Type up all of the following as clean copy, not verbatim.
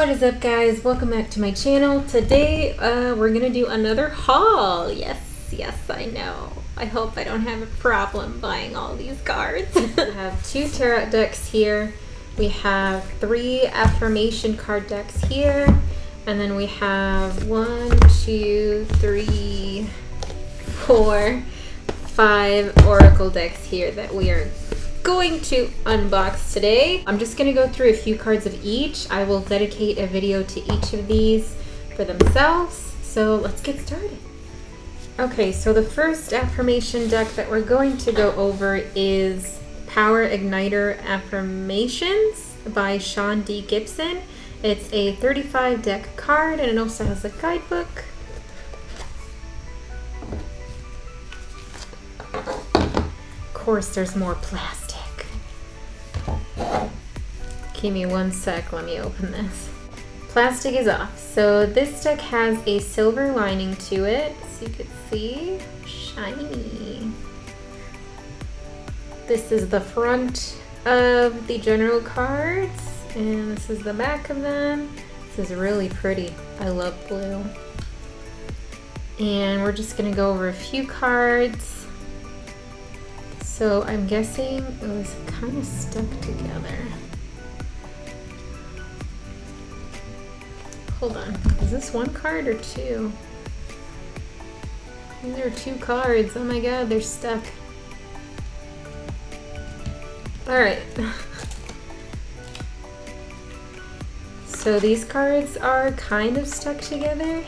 What is up, guys? Welcome back to my channel. Today we're gonna do another haul. Yes, I know. I hope I don't have a problem buying all these cards. We have 2 Terra decks here. We have 3 affirmation card decks here. And then we have 1, 2, 3, 4, 5 oracle decks here that we are going to unbox today. I'm just going to go through a few cards of each. I will dedicate a video to each of these for themselves. So let's get started. Okay, so the first affirmation deck that we're going to go over is Power Igniter Affirmations by Sean D. Gibson. It's a 35 deck card and it also has a guidebook. Of course, there's more plastic. Give me 1 sec, let me open this. Plastic is off. So this deck has a silver lining to it, so you can see. Shiny. This is the front of the general cards, and this is the back of them. This is really pretty. I love blue. And we're just gonna go over a few cards. So I'm guessing it was kind of stuck together. Hold on, is this 1 card or 2? These are 2 cards. Oh my god, they're stuck. Alright. So these cards are kind of stuck together.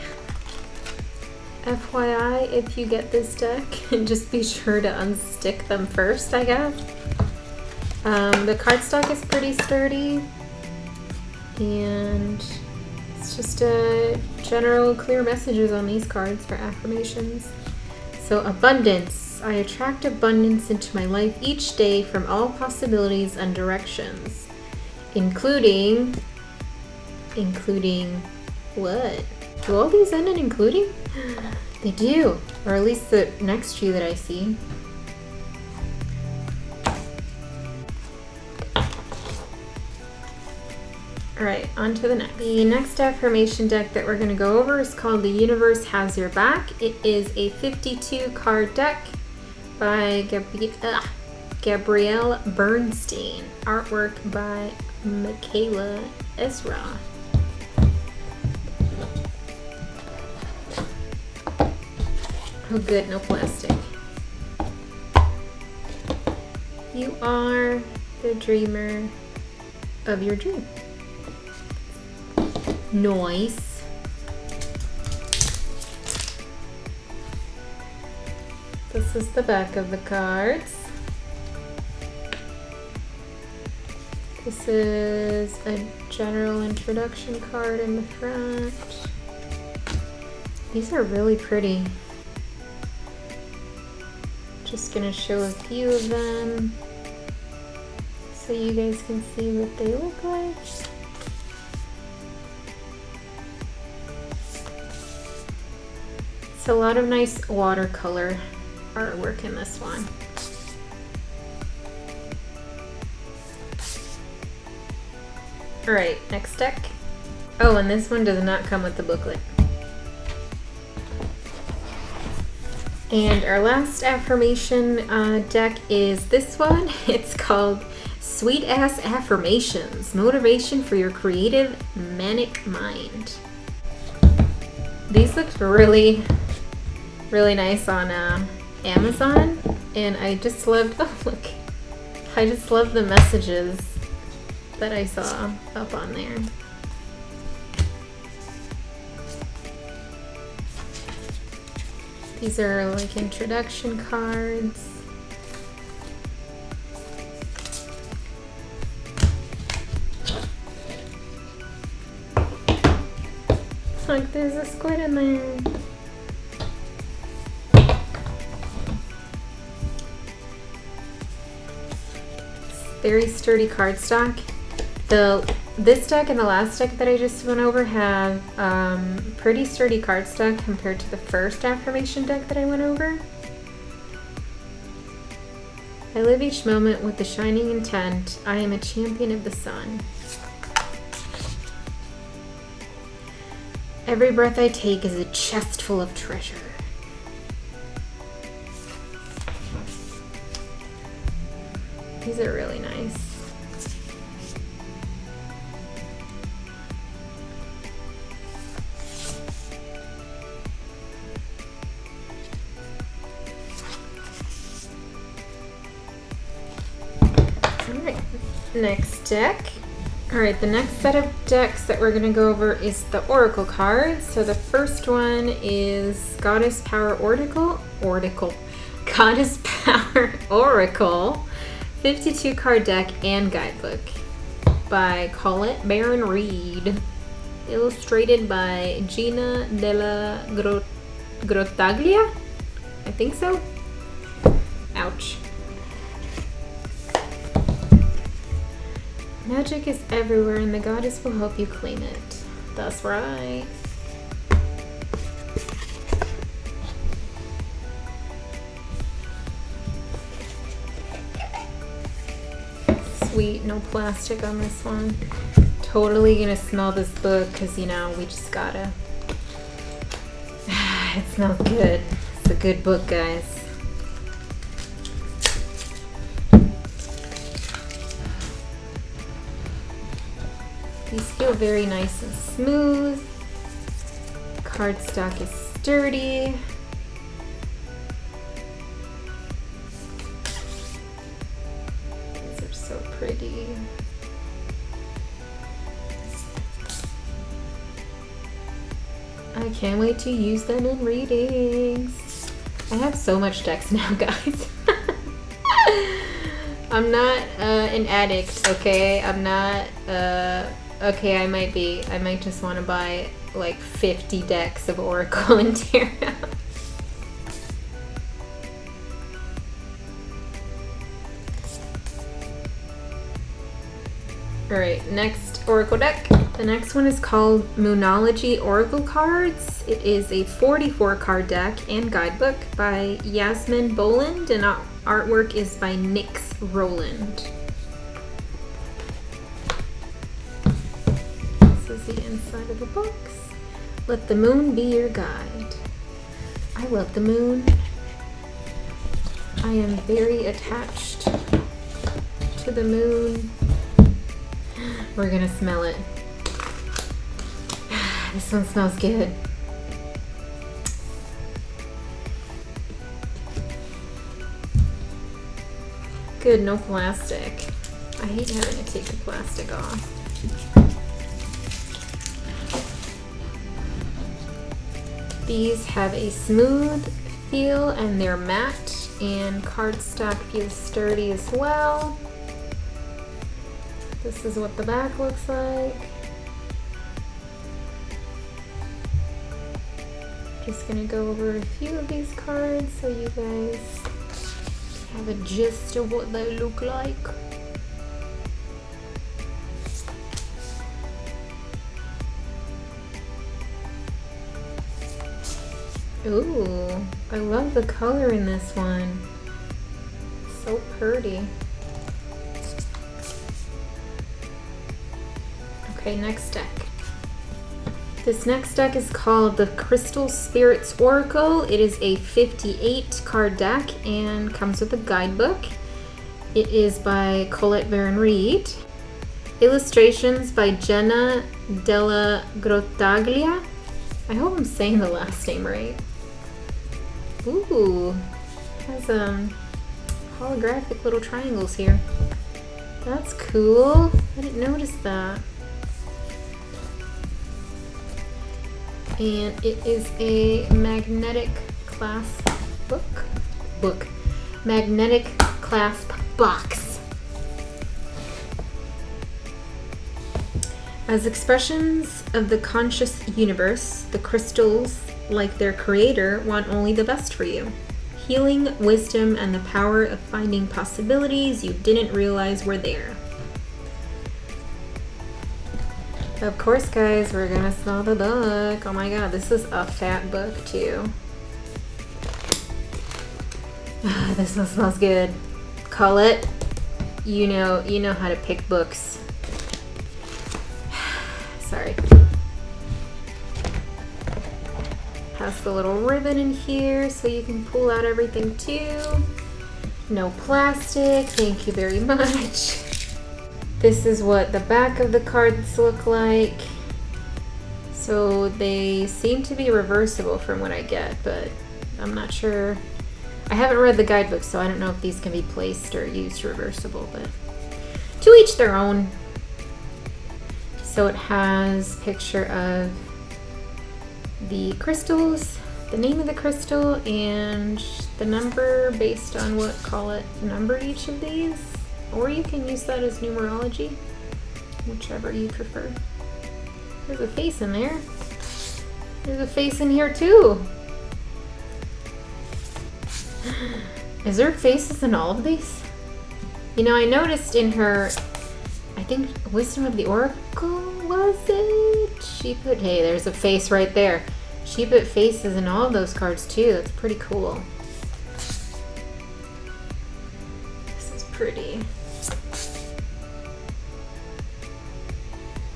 FYI, if you get this deck, just be sure to unstick them first, I guess. The cardstock is pretty sturdy, and it's just a general clear messages on these cards for affirmations. So abundance. I attract abundance into my life each day from all possibilities and directions, including what? Do all these end in including? They do, or at least the next few that I see. Alright, on to the next. The next affirmation deck that we're going to go over is called The Universe Has Your Back. It is a 52 card deck by Gabrielle Bernstein. Artwork by Michaela Ezra. Oh good, no plastic. You are the dreamer of your dream. Nice. This is the back of the cards. This is a general introduction card in the front. These are really pretty. Just gonna show a few of them so you guys can see what they look like. It's a lot of nice watercolor artwork in this one. Alright, next deck. Oh, and this one does not come with the booklet. And our last affirmation deck is this one. It's called Sweet Ass Affirmations, Motivation for Your Creative Manic Mind. These look really nice on Amazon, and I just loved, oh look, I just love the messages that I saw up on there. These are like introduction cards. Look, there's a squid in there. Very sturdy cardstock. This deck and the last deck that I just went over have pretty sturdy cardstock compared to the first affirmation deck that I went over. I live each moment with the shining intent. I am a champion of the sun. Every breath I take is a chest full of treasure. These are really nice. Alright, next deck. Alright, the next set of decks that we're going to go over is the Oracle cards. So the first one is Goddess Power Oracle. Goddess Power Oracle. 52 card deck and guidebook by Colette Baron Reed. Illustrated by Gina della Grottaglia? I think so. Ouch. Magic is everywhere and the goddess will help you claim it. That's right. Sweet, no plastic on this one. Totally gonna smell this book because, you know, we just gotta. It smells good. It's a good book, guys. These feel very nice and smooth. Cardstock is sturdy. These are so pretty. I can't wait to use them in readings. I have so much decks now, guys. I'm not an addict, okay? I'm not, okay, I might be. I might just want to buy like 50 decks of Oracle and Terra. Alright, next Oracle deck. The next one is called Monology Oracle Cards. It is a 44 card deck and guidebook by Yasmin Boland, and artwork is by Nix Roland. This is the inside of the box. Let the moon be your guide. I love the moon. I am very attached to the moon. We're gonna smell it. This one smells good. Good, no plastic. I hate having to take the plastic off. These have a smooth feel and they're matte, and cardstock feels sturdy as well. This is what the back looks like. Just gonna go over a few of these cards so you guys have a gist of what they look like. Ooh, I love the color in this one. So pretty. Okay, next deck. This next deck is called the Crystal Spirits Oracle. It is a 58 card deck and comes with a guidebook. It is by Colette Baron Reed. Illustrations by Jenna della Grottaglia. I hope I'm saying the last name right. Ooh, has holographic little triangles here. That's cool. I didn't notice that. And it is a magnetic clasp book. Magnetic clasp box. As expressions of the conscious universe, the crystals, like their creator, want only the best for you. Healing, wisdom, and the power of finding possibilities you didn't realize were there. Of course, guys, we're gonna smell the book. Oh my god, this is a fat book too. This one smells good. Colette, you know how to pick books. Sorry. has the little ribbon in here so you can pull out everything too. No plastic, thank you very much. This is what the back of the cards look like. So they seem to be reversible from what I get, but I'm not sure. I haven't read the guidebook, so I don't know if these can be placed or used reversible, but to each their own. So it has a picture of the crystals, the name of the crystal, and the number based on what Colette numbered each of these. Or you can use that as numerology, whichever you prefer. There's a face in there. There's a face in here too. Is there faces in all of these? You know, I noticed in her, I think Wisdom of the Oracle, was it? She put, hey, there's a face right there. She put faces in all of those cards too. That's pretty cool. This is pretty.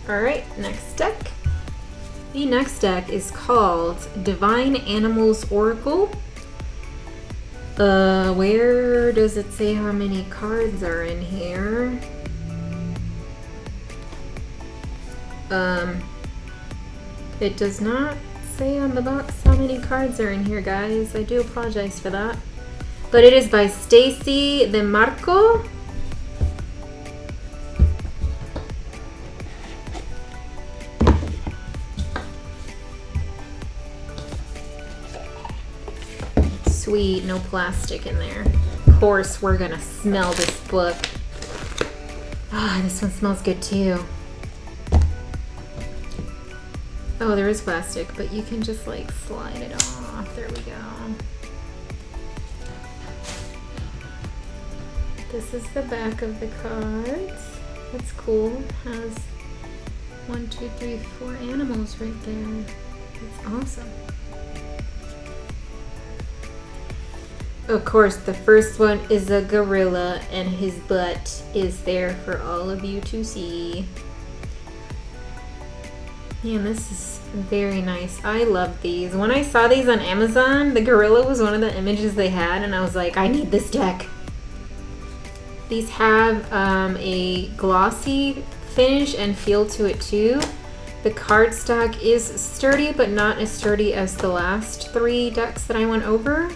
Alright, next deck. The next deck is called Divine Animals Oracle. Where does it say how many cards are in here? It does not say on the box how many cards are in here, guys. I do apologize for that. But it is by Stacy DeMarco. Sweet, no plastic in there. Of course, we're gonna smell this book. Ah, this one smells good too. Oh, there is plastic, but you can just like slide it off. There we go. This is the back of the cards. That's cool. Has 1, 2, 3, 4 animals right there. That's awesome. Of course, the first one is a gorilla, and his butt is there for all of you to see. Man, this is very nice. I love these. When I saw these on Amazon, the gorilla was one of the images they had, and I was like, I need this deck. These have a glossy finish and feel to it too. The cardstock is sturdy, but not as sturdy as the last 3 decks that I went over.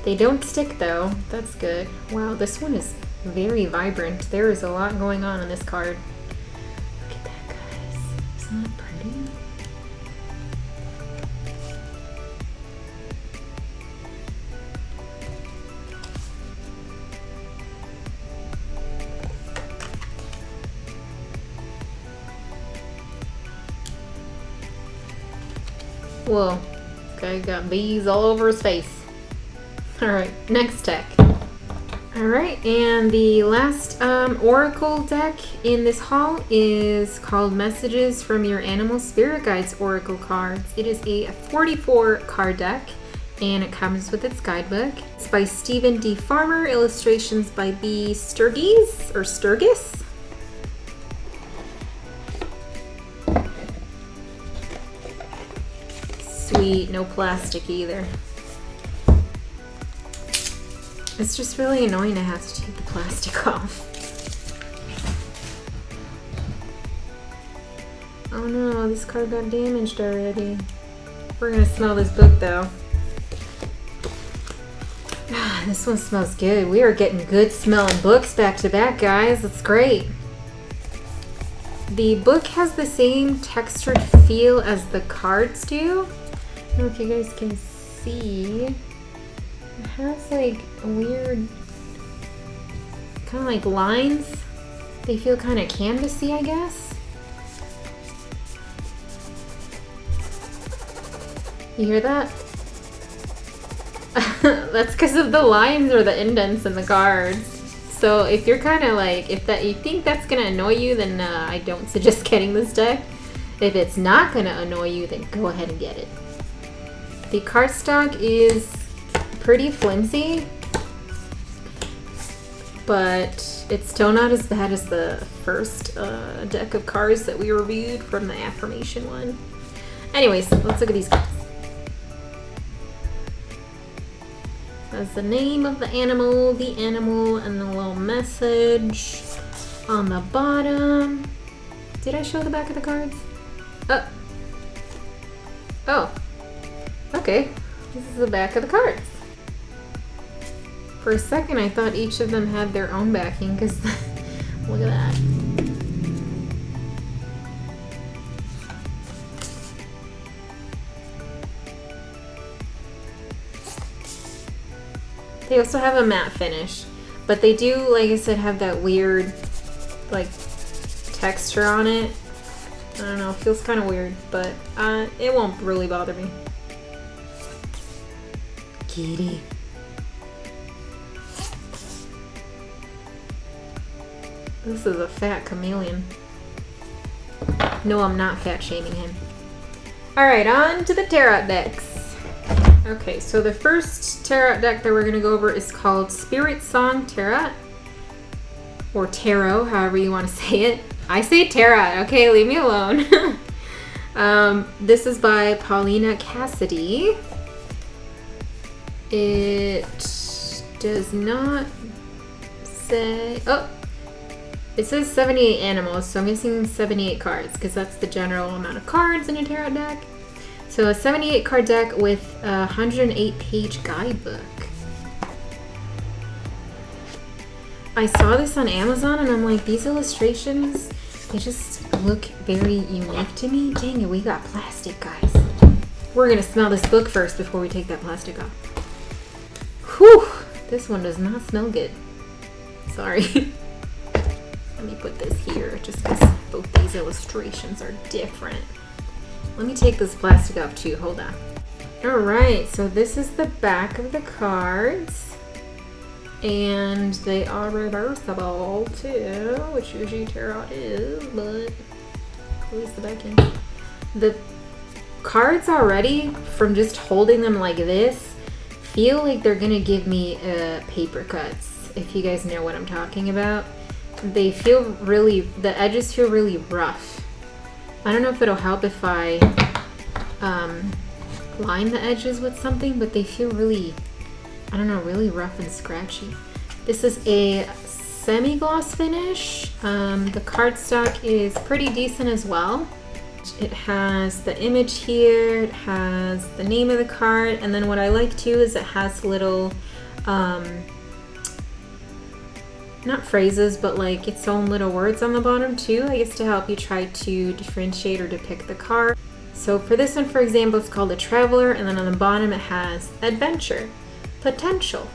They don't stick though. That's good. Wow, this one is very vibrant. There is a lot going on in this card. Look at that, guys. Isn't that pretty? Whoa. Guy got bees all over his face. Alright, next deck. Alright, and the last Oracle deck in this haul is called Messages from Your Animal Spirit Guides Oracle cards. It is a 44 card deck, and it comes with its guidebook. It's by Stephen D. Farmer, illustrations by B. Sturgis, or Sturgis. Sweet, no plastic either. It's just really annoying to have to take the plastic off. Oh no, this card got damaged already. We're gonna smell this book though. Ah, this one smells good. We are getting good smelling books back to back, guys. That's great. The book has the same textured feel as the cards do. I don't know if you guys can see. It has like a weird, kind of like lines. They feel kind of canvasy, I guess. You hear that? That's because of the lines or the indents in the cards. So if you're kind of like, if that you think that's gonna annoy you, then I don't suggest getting this deck. If it's not gonna annoy you, then go ahead and get it. The cardstock is pretty flimsy, but it's still not as bad as the first deck of cards that we reviewed from the Affirmation one. Anyways, let's look at these cards. That's the name of the animal, and the little message on the bottom. Did I show the back of the cards? Oh. Okay. This is the back of the cards. For a second, I thought each of them had their own backing, because look at that. They also have a matte finish, but they do, like I said, have that weird, like, texture on it. I don't know, it feels kind of weird, but it won't really bother me. Kitty. This is a fat chameleon. No, I'm not fat shaming him. Alright, on to the Terra decks. Okay, so the first Terra deck that we're going to go over is called Spirit Song Terra. Or Tarot, however you want to say it. I say Terra, okay, leave me alone. This is by Paulina Cassidy. It does not say... Oh! It says 78 animals, so I'm guessing 78 cards, because that's the general amount of cards in a tarot deck. So a 78 card deck with a 108 page guidebook. I saw this on Amazon and I'm like, these illustrations, they just look very unique to me. Dang it, we got plastic, guys. We're gonna smell this book first before we take that plastic off. Whew, this one does not smell good. Sorry. Let me put this here just because both these illustrations are different. Let me take this plastic off too, hold on. Alright, so this is the back of the cards. And they are reversible too, which usually tarot is, but at least the back end. The cards already, from just holding them like this, feel like they're gonna give me paper cuts, if you guys know what I'm talking about. They feel really, the edges feel really rough. I don't know if it'll help if I line the edges with something, but they feel really, I don't know, really rough and scratchy. This is a semi-gloss finish. The cardstock is pretty decent as well. It has the image here, it has the name of the card, and then what I like too is it has little not phrases, but like its own little words on the bottom too, I guess, to help you try to differentiate or depict the card. So for this one, for example, it's called a Traveler, and then on the bottom it has Adventure, Potential,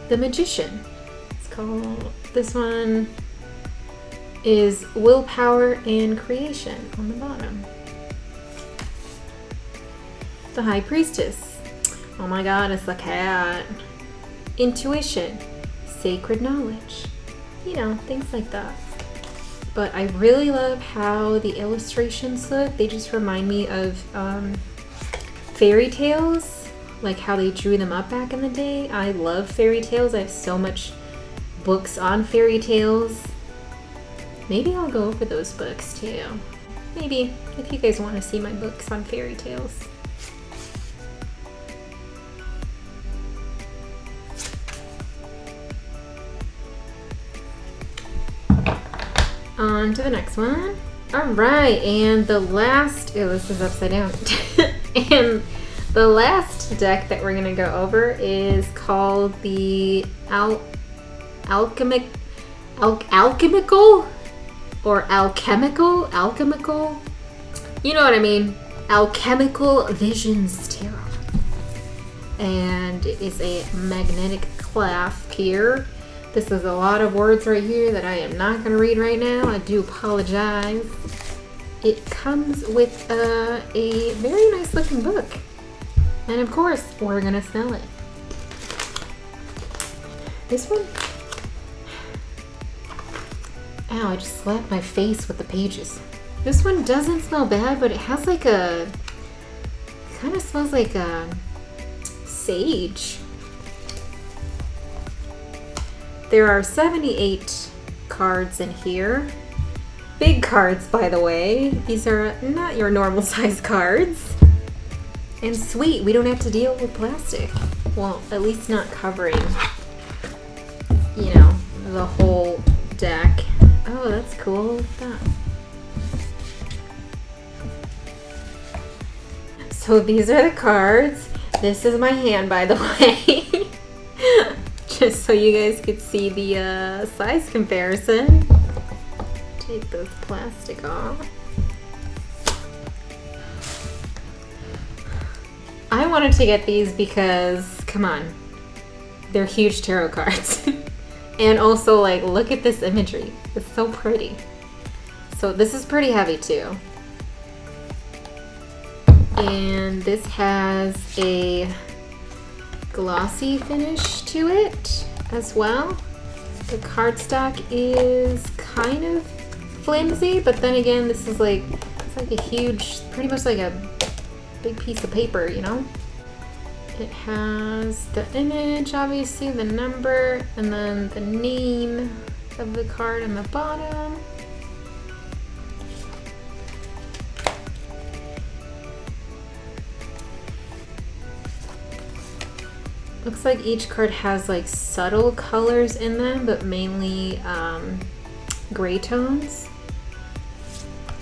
the Magician. It's called, this one is Willpower and Creation on the bottom. The High Priestess. Oh my god, it's the cat. Intuition, Sacred Knowledge, you know, things like that. But I really love how the illustrations look. They just remind me of fairy tales, like how they drew them up back in the day. I love fairy tales. I have so much books on fairy tales. Maybe I'll go over those books too. Maybe, if you guys want to see my books on fairy tales. On to the next one. Alright, and the last, oh, this is upside down. And the last deck that we're going to go over is called the Alchemical or Alchemical. You know what I mean. Alchemical Visions Terra. And it is a magnetic clasp here. This is a lot of words right here that I am not going to read right now. I do apologize. It comes with a very nice looking book. And of course, we're going to smell it. This one? Ow, I just slapped my face with the pages. This one doesn't smell bad, but it has like a, it kind of smells like a sage. There are 78 cards in here. Big cards, by the way. These are not your normal size cards. And sweet, we don't have to deal with plastic. Well, at least not covering, you know, the whole deck. Oh, that's cool. Look at that. So these are the cards. This is my hand, by the way. Just so you guys could see the size comparison. Take this plastic off. I wanted to get these because, come on, they're huge tarot cards. And also, like, look at this imagery. It's so pretty. So this is pretty heavy too. And this has a glossy finish to it as well. The cardstock is kind of flimsy, but then again, this is like, it's like a huge, pretty much like a big piece of paper, you know? It has the image, obviously, the number, and then the name of the card on the bottom. Looks like each card has like subtle colors in them, but mainly gray tones.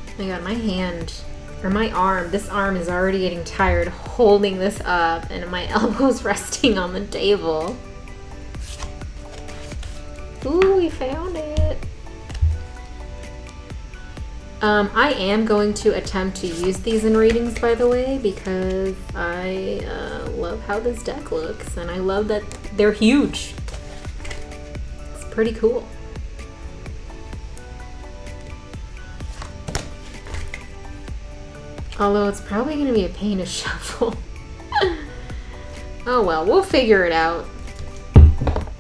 Oh my god, my hand, or my arm, this arm is already getting tired holding this up, and my elbow's resting on the table. Ooh, we found it. I am going to attempt to use these in readings, by the way, because I love how this deck looks, and I love that they're huge. It's pretty cool. Although it's probably going to be a pain to shuffle. Oh well, we'll figure it out.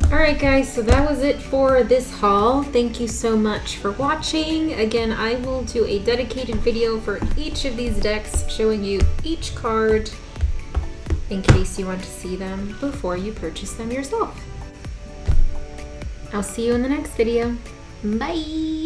Alright guys, so that was it for this haul. Thank you so much for watching. Again, I will do a dedicated video for each of these decks showing you each card in case you want to see them before you purchase them yourself. I'll see you in the next video. Bye!